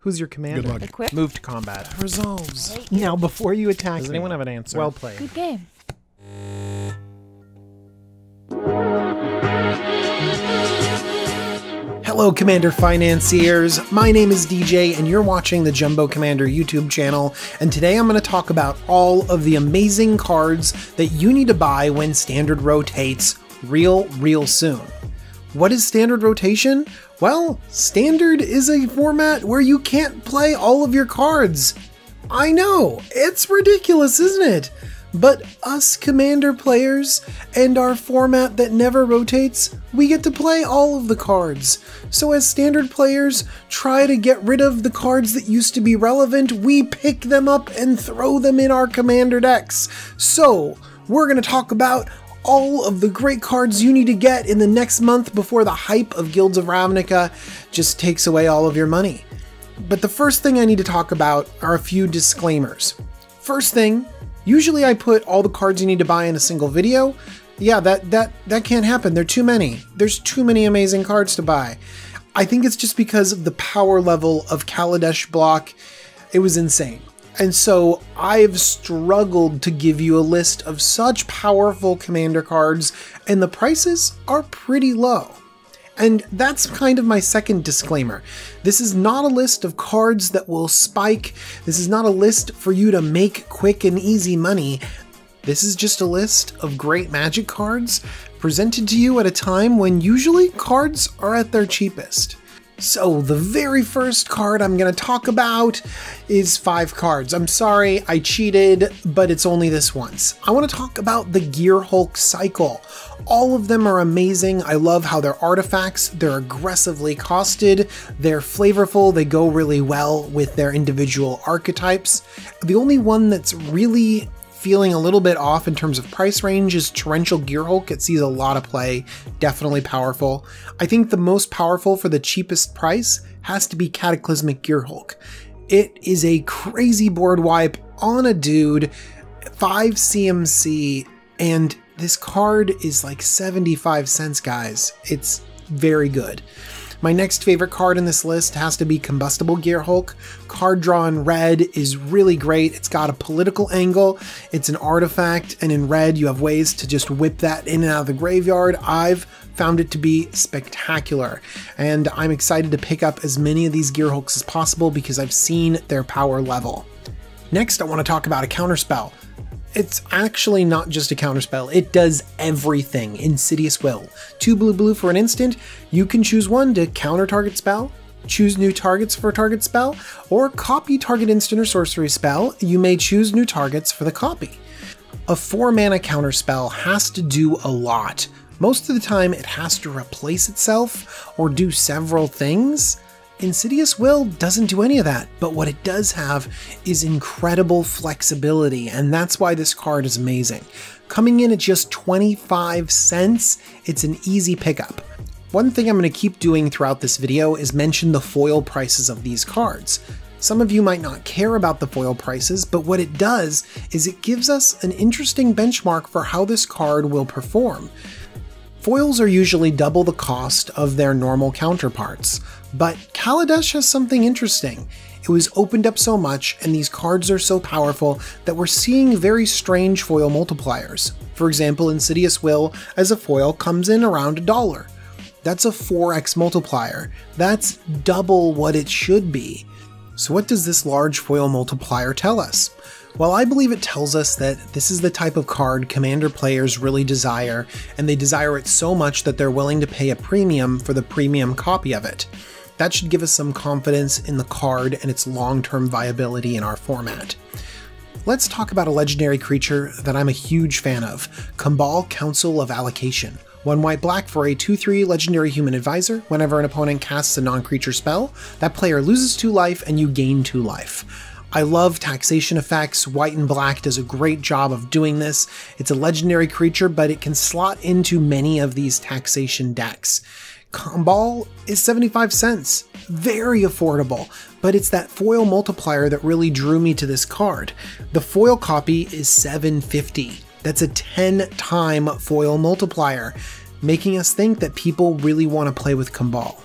Who's your commander? Good luck. Equip. Move to combat. Resolves. Right. Now, before you attack Does me, anyone have an answer? well played. Good game. Hello, Commander Financiers. My name is DJ, and you're watching the Jumbo Commander YouTube channel. And today I'm going to talk about all of the amazing cards that you need to buy when Standard rotates real soon. What is Standard rotation? Well, Standard is a format where you can't play all of your cards. I know, it's ridiculous, isn't it? But us Commander players and our format that never rotates, we get to play all of the cards. So as Standard players try to get rid of the cards that used to be relevant, we pick them up and throw them in our Commander decks. So we're going to talk about all of the great cards you need to get in the next month before the hype of Guilds of Ravnica just takes away all of your money. But the first thing I need to talk about are a few disclaimers. First thing, usually I put all the cards you need to buy in a single video. Yeah, that can't happen. There are too many. There's too many amazing cards to buy. I think it's just because of the power level of Kaladesh block. It was insane. And so I've struggled to give you a list of such powerful Commander cards, and the prices are pretty low. And that's kind of my second disclaimer. This is not a list of cards that will spike. This is not a list for you to make quick and easy money. This is just a list of great Magic cards presented to you at a time when usually cards are at their cheapest. So the very first card I'm going to talk about is 5 cards. I'm sorry, I cheated, but it's only this once. I want to talk about the Gearhulk cycle. All of them are amazing. I love how they're artifacts. They're aggressively costed. They're flavorful. They go really well with their individual archetypes. The only one that's really feeling a little bit off in terms of price range is Torrential Gearhulk. It sees a lot of play, definitely powerful. I think the most powerful for the cheapest price has to be Cataclysmic Gearhulk. It is a crazy board wipe on a dude, 5 CMC, and this card is like 75 cents, guys. It's very good. My next favorite card in this list has to be Combustible Gearhulk. Card draw in red is really great. It's got a political angle, it's an artifact, and in red you have ways to just whip that in and out of the graveyard. I've found it to be spectacular, and I'm excited to pick up as many of these Gearhulks as possible because I've seen their power level. Next, I want to talk about a Counterspell. It's actually not just a counterspell, it does everything. Insidious Will. 2 blue for an instant, you can choose one to counter target spell, choose new targets for a target spell, or copy target instant or sorcery spell. You may choose new targets for the copy. A 4-mana counterspell has to do a lot. Most of the time it has to replace itself or do several things. Insidious Will doesn't do any of that, but what it does have is incredible flexibility, and that's why this card is amazing. Coming in at just 25 cents, it's an easy pickup. One thing I'm going to keep doing throughout this video is mention the foil prices of these cards. Some of you might not care about the foil prices, but what it does is it gives us an interesting benchmark for how this card will perform. Foils are usually double the cost of their normal counterparts, but Kaladesh has something interesting. It was opened up so much, and these cards are so powerful that we're seeing very strange foil multipliers. For example, Insidious Will as a foil comes in around $1. That's a 4x multiplier. That's double what it should be. So what does this large foil multiplier tell us? Well, I believe it tells us that this is the type of card Commander players really desire, and they desire it so much that they're willing to pay a premium for the premium copy of it. That should give us some confidence in the card and its long-term viability in our format. Let's talk about a legendary creature that I'm a huge fan of, Cabal Council of Allocation. 1 white-black for a 2/3 legendary human advisor. Whenever an opponent casts a non-creature spell, that player loses 2 life and you gain 2 life. I love taxation effects. White and black does a great job of doing this. It's a legendary creature, but it can slot into many of these taxation decks. Cabal is 75 cents. Very affordable, but it's that foil multiplier that really drew me to this card. The foil copy is $7.50. That's a 10-time foil multiplier, making us think that people really want to play with Cabal.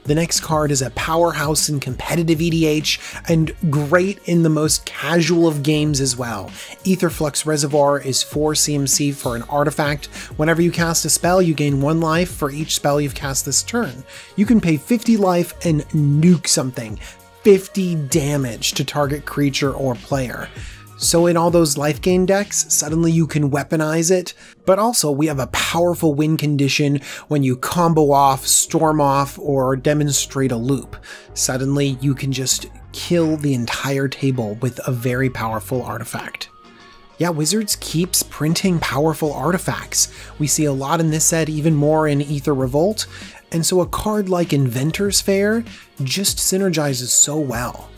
The next card is a powerhouse in competitive EDH and great in the most casual of games as well. Flux Reservoir is 4 CMC for an artifact. Whenever you cast a spell, you gain 1 life for each spell you've cast this turn. You can pay 50 life and nuke something, 50 damage to target creature or player. So in all those life gain decks, suddenly you can weaponize it, but also we have a powerful win condition when you combo off, storm off, or demonstrate a loop. Suddenly you can just kill the entire table with a very powerful artifact. Yeah, Wizards keeps printing powerful artifacts. We see a lot in this set, even more in Aether Revolt, and so a card like Inventors Fair just synergizes so well.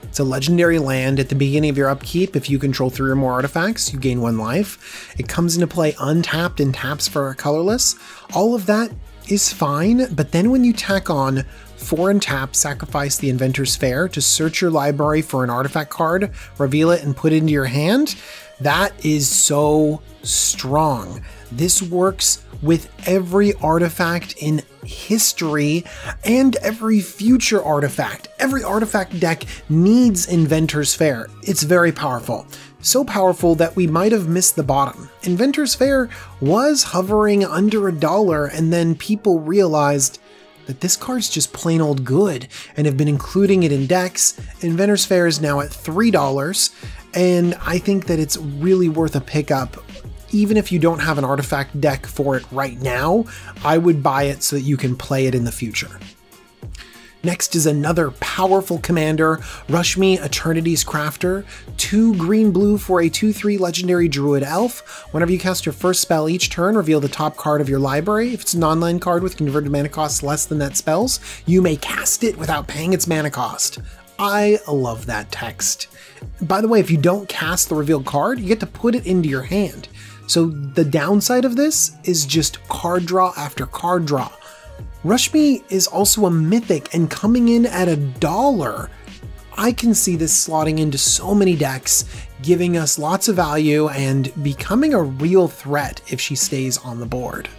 It's a legendary land. At the beginning of your upkeep, if you control 3 or more artifacts, you gain 1 life. It comes into play untapped and taps for a colorless. All of that is fine, but then when you tack on 4 and tap, sacrifice the Inventors Fair to search your library for an artifact card, reveal it, and put it into your hand, that is so strong. This works with every artifact in history and every future artifact. Every artifact deck needs Inventors Fair. It's very powerful. So powerful that we might have missed the bottom. Inventors Fair was hovering under $1, and then people realized that this card's just plain old good and have been including it in decks. Inventors Fair is now at $3, and I think that it's really worth a pickup. Even if you don't have an artifact deck for it right now, I would buy it so that you can play it in the future. Next is another powerful commander, Rushmi, Eternity's Crafter, 2 green-blue for a 2/3 legendary druid elf. Whenever you cast your first spell each turn, reveal the top card of your library. If it's an online card with converted mana cost less than that spell's, you may cast it without paying its mana cost. I love that text. By the way, if you don't cast the revealed card, you get to put it into your hand. So the downside of this is just card draw after card draw. Rushmi is also a mythic and coming in at $1. I can see this slotting into so many decks, giving us lots of value and becoming a real threat if she stays on the board.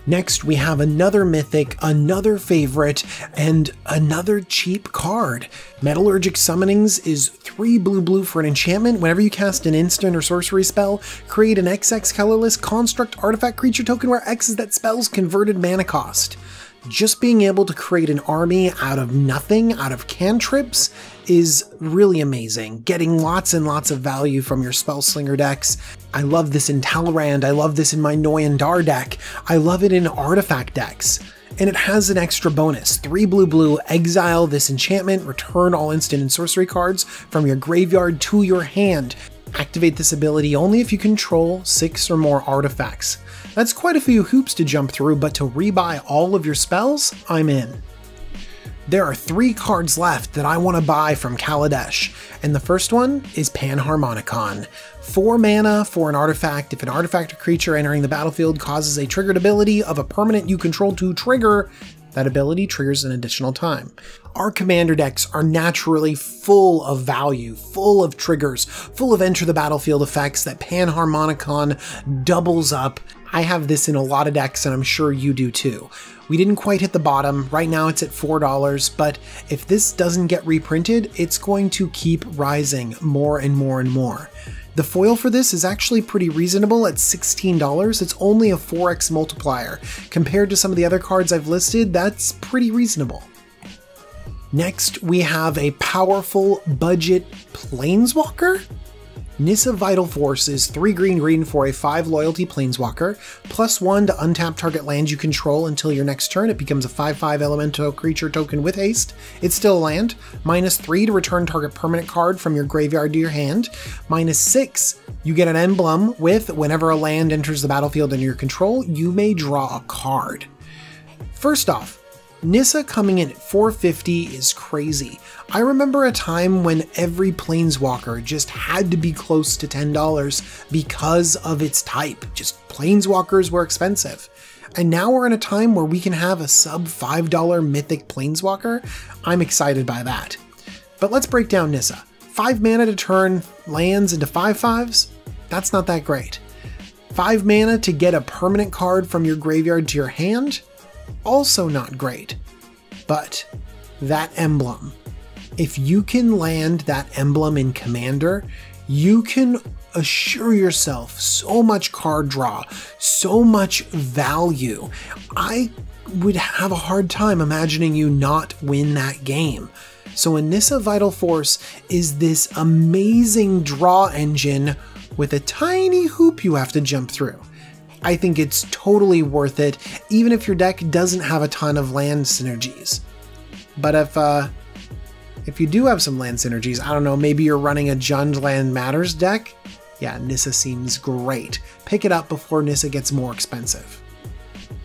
Next, we have another mythic, another favorite, and another cheap card. Metallurgic Summonings is 3 blue for an enchantment. Whenever you cast an instant or sorcery spell, create an XX colorless construct artifact creature token where X is that spell's converted mana cost. Just being able to create an army out of nothing, out of cantrips, is really amazing. Getting lots and lots of value from your Spellslinger decks. I love this in Talrand, I love this in my Noyandar deck, I love it in artifact decks. And it has an extra bonus. 3 blue, exile this enchantment, return all instant and sorcery cards from your graveyard to your hand. Activate this ability only if you control 6 or more artifacts. That's quite a few hoops to jump through, but to rebuy all of your spells, I'm in. There are 3 cards left that I want to buy from Kaladesh, and the first one is Harmonic On. 4 mana for an artifact. If an artifact or creature entering the battlefield causes a triggered ability of a permanent you control to trigger, that ability triggers an additional time. Our commander decks are naturally full of value, full of triggers, full of enter the battlefield effects that Harmonic On doubles up. I have this in a lot of decks and I'm sure you do too. We didn't quite hit the bottom, right now it's at $4, but if this doesn't get reprinted, it's going to keep rising more and more and more. The foil for this is actually pretty reasonable at $16, it's only a 4x multiplier. Compared to some of the other cards I've listed, that's pretty reasonable. Next, we have a powerful budget Planeswalker? Nissa Vital Force is 3 green for a 5 loyalty Planeswalker, +1 to untap target land you control until your next turn. It becomes a 5/5 elemental creature token with haste. It's still a land. -3 to return target permanent card from your graveyard to your hand. -6, you get an emblem with whenever a land enters the battlefield under your control, you may draw a card. First off, Nissa coming in at $4.50 is crazy. I remember a time when every Planeswalker just had to be close to $10 because of its type. Just Planeswalkers were expensive. And now we're in a time where we can have a sub $5 Mythic Planeswalker. I'm excited by that. But let's break down Nissa. 5 mana to turn lands into 5/5s? That's not that great. 5 mana to get a permanent card from your graveyard to your hand? Also not great. But that emblem, if you can land that emblem in Commander, you can assure yourself so much card draw, so much value. I would have a hard time imagining you not win that game. So a Nissa Vital Force is this amazing draw engine with a tiny hoop you have to jump through. I think it's totally worth it, even if your deck doesn't have a ton of land synergies. But if you do have some land synergies, I don't know, maybe you're running a Jund Land Matters deck? Yeah, Nissa seems great. Pick it up before Nissa gets more expensive.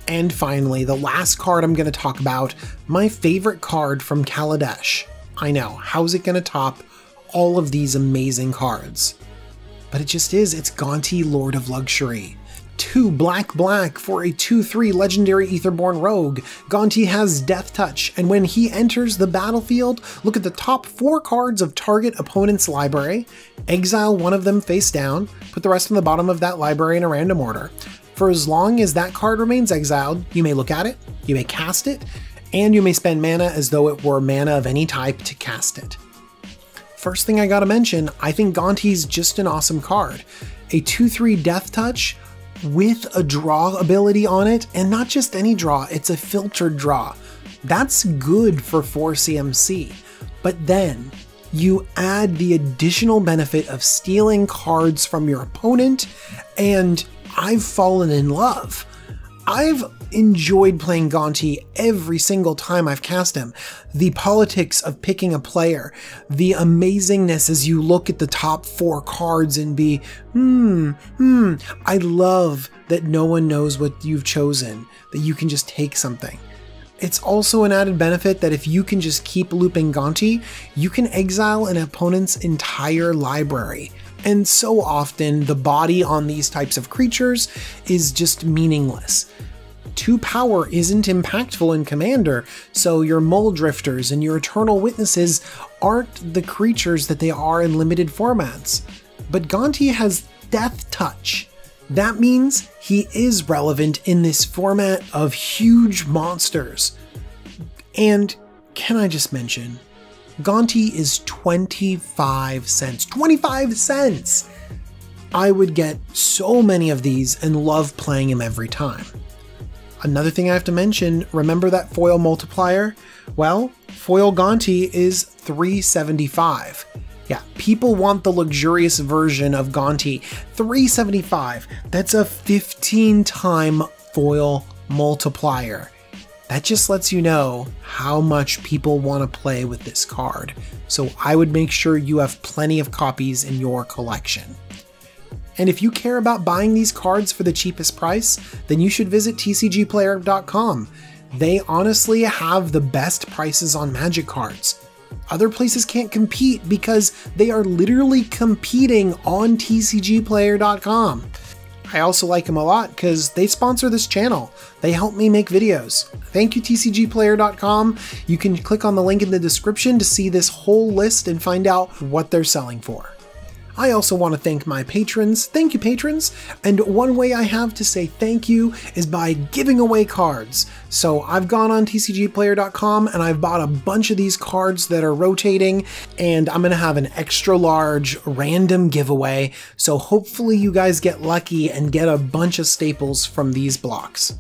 And finally, the last card I'm going to talk about, my favorite card from Kaladesh. I know, how's it going to top all of these amazing cards? But it just is, it's Gonti, Lord of Luxury. 2 black for a 2/3 legendary Aetherborn rogue. Gonti has Death Touch, and when he enters the battlefield, look at the top 4 cards of target opponent's library, exile one of them face down, put the rest on the bottom of that library in a random order. For as long as that card remains exiled, you may look at it, you may cast it, and you may spend mana as though it were mana of any type to cast it. First thing I gotta mention, I think Gonti's just an awesome card. A 2/3 Death Touch with a draw ability on it, and not just any draw, it's a filtered draw. That's good for 4 CMC, but then you add the additional benefit of stealing cards from your opponent, and I've fallen in love. I've enjoyed playing Gonti every single time I've cast him. The politics of picking a player, the amazingness as you look at the top 4 cards and be, I love that no one knows what you've chosen, that you can just take something. It's also an added benefit that if you can just keep looping Gonti, you can exile an opponent's entire library. And so often, the body on these types of creatures is just meaningless. 2 power isn't impactful in Commander, so your Mole Drifters and your Eternal Witnesses aren't the creatures that they are in limited formats. But Gonti has Death Touch. That means he is relevant in this format of huge monsters. And can I just mention, Gonti is 25 cents. 25 cents! I would get so many of these and love playing him every time. Another thing I have to mention, remember that foil multiplier? Well, foil Gonti is 375. Yeah, people want the luxurious version of Gonti. 375, that's a 15-time foil multiplier. That just lets you know how much people want to play with this card. So I would make sure you have plenty of copies in your collection. And if you care about buying these cards for the cheapest price, then you should visit tcgplayer.com. They honestly have the best prices on Magic cards. Other places can't compete because they are literally competing on tcgplayer.com. I also like them a lot because they sponsor this channel. They help me make videos. Thank you, tcgplayer.com. You can click on the link in the description to see this whole list and find out what they're selling for. I also want to thank my patrons. Thank you, patrons. And one way I have to say thank you is by giving away cards. So I've gone on tcgplayer.com and I've bought a bunch of these cards that are rotating, and I'm going to have an extra large random giveaway. So hopefully you guys get lucky and get a bunch of staples from these blocks.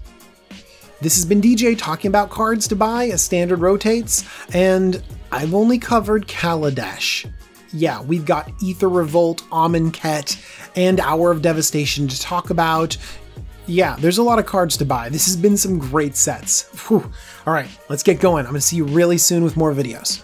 This has been DJ talking about cards to buy as Standard rotates, and I've only covered Kaladesh. Yeah, we've got Aether Revolt, Amonkhet, and Hour of Devastation to talk about. Yeah, there's a lot of cards to buy. This has been some great sets. Whew. All right, let's get going. I'm going to see you really soon with more videos.